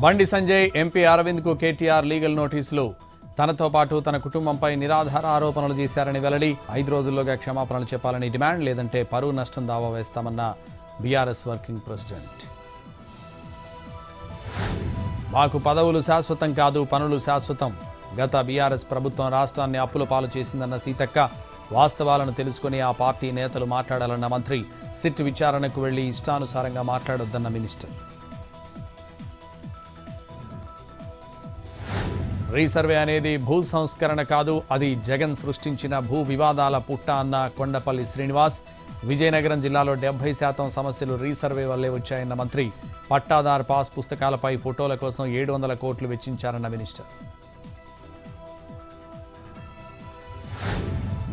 Bandi Sanjay MP అరవింద్కు KTR legal నోటీసులు. తనతో పాటు తన కుటుంబంపై నిరాధార ఆరోపణలు చేశారని వెల్లడి. 5 రోజుల్లోగా క్షమాపణలు చెప్పాలని డిమాండ్, లేదంటే పరువు నష్టం దావా వేస్తామన్న బీఆర్ఎస్ వర్కింగ్ ప్రెసిడెంట్. మాకు పదవులు శాశ్వతం కాదు, పనులు శాశ్వతం. గత బీఆర్ఎస్ ప్రభుత్వం రాష్ట్రాన్ని అప్పుల పాలు చేసిందన్న సీతక్క. వాస్తవాలను తెలుసుకుని ఆ పార్టీ నేతలు మాట్లాడాలన్న మంత్రి. సిట్ విచారణకు వెళ్లి ఇష్టానుసారంగా మాట్లాడొద్దన్న మినిస్టర్. రీసర్వే అనేది భూ సంస్కరణ కాదు, అది జగన్ సృష్టించిన భూ వివాదాల పుట్ట అన్న కొండపల్లి శ్రీనివాస్. విజయనగరం జిల్లాలో 70% సమస్యలు రీసర్వే వల్లే వచ్చాయన్న మంత్రి. పట్టాదార్ పాస్ పుస్తకాలపై ఫోటోల కోసం 700 కోట్లు వెచ్చించారన్న మినిస్టర్.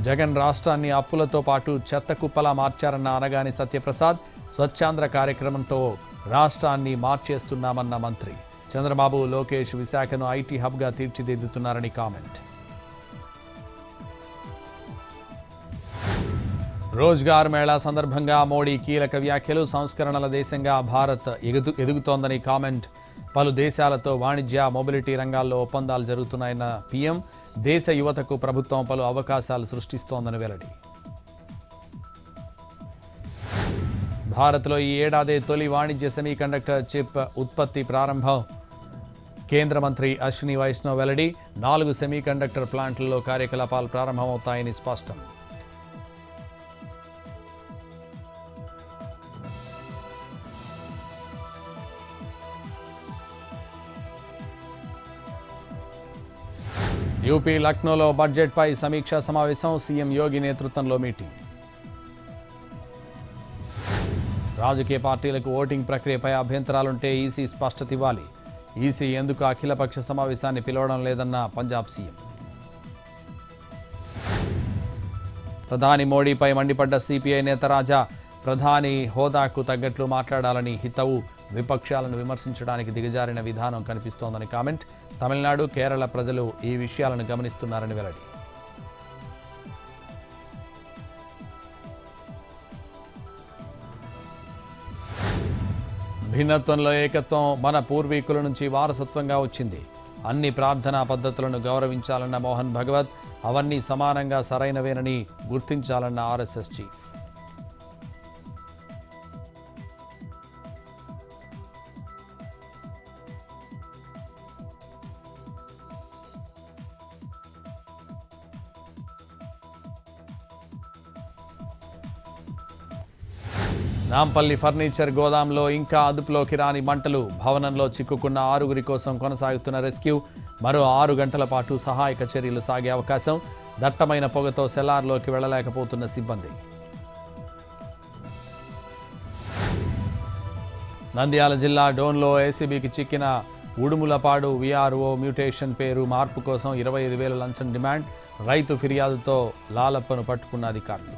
జగన్ రాష్ట్రాన్ని అప్పులతో పాటు చెత్త కుప్పలా మార్చారన్న అనగాని సత్యప్రసాద్. స్వచ్ఛాంధ్ర కార్యక్రమంతో రాష్ట్రాన్ని మార్చేస్తున్నామన్న మంత్రి. చంద్రబాబు, లోకేష్ విశాఖను ఐటీ హబ్గా తీర్చిదిద్దుతున్నారని కామెంట్. రోజ్గార్ మేళా సందర్భంగా మోడీ కీలక వ్యాఖ్యలు. సంస్కరణల దేశంగా భారత్ ఎదుగుతోందని కామెంట్. పలు దేశాలతో వాణిజ్య, మొబిలిటీ రంగాల్లో ఒప్పందాలు జరుగుతున్నాయన్న పీఎం. దేశ యువతకు ప్రభుత్వం పలు అవకాశాలు సృష్టిస్తోందని వెల్లడి. భారత్లో ఈ ఏడాది తొలి వాణిజ్య సెమీకండక్టర్ చిప్ ఉత్పత్తి ప్రారంభం. కేంద్ర మంత్రి అశ్విని వైష్ణవ్ వెల్లడి. 4 సెమీకండక్టర్ ప్లాంట్లలో కార్యకలాపాలు ప్రారంభమవుతాయని స్పష్టం. యూపీ లక్నోలో బడ్జెట్పై సమీక్షా సమావేశం. సీఎం యోగి నేతృత్వంలో మీటింగ్. రాజకీయ పార్టీలకు ఓటింగ్ ప్రక్రియపై అభ్యంతరాలుంటే ఈసీ స్పష్టత ఇవ్వాలి. ఈసీ ఎందుకు అఖిలపక్ష సమావేశాన్ని పిలవడం లేదన్న పంజాబ్ సీఎం. ప్రధాని మోడీపై మండిపడ్డ సిపిఐ నేత రాజా. ప్రధాని హోదాకు తగ్గట్లు మాట్లాడాలని హితవు. విపక్షాలను విమర్శించడానికి దిగజారిన విధానం కనిపిస్తోందని కామెంట్. తమిళనాడు, కేరళ ప్రజలు ఈ విషయాలను గమనిస్తున్నారని వెల్లడి. భిన్నత్వంలో ఏకత్వం మన పూర్వీకుల నుంచి వారసత్వంగా వచ్చింది. అన్ని ప్రార్థనా పద్ధతులను గౌరవించాలన్న మోహన్ భగవత్. అవన్నీ సమానంగా సరైనవేనని గుర్తించాలన్న ఆర్ఎస్ఎస్ చీఫ్. నాంపల్లి ఫర్నిచర్ గోదాంలో ఇంకా అదుపులోకి రాని మంటలు. భవనంలో చిక్కుకున్న 6 కోసం కొనసాగుతున్న రెస్క్యూ. మరో 6 గంటల పాటు సహాయక చర్యలు సాగే అవకాశం. దట్టమైన పొగతో సెల్లార్లోకి వెళ్లలేకపోతున్న సిబ్బంది. నంద్యాల జిల్లా డోన్లో ఏసీబీకి చిక్కిన ఉడుములపాడు వీఆర్ఓ. మ్యూటేషన్ పేరు మార్పు కోసం 25,000 లంచం డిమాండ్. రైతు ఫిర్యాదుతో లాలప్పను పట్టుకున్న అధికారులు.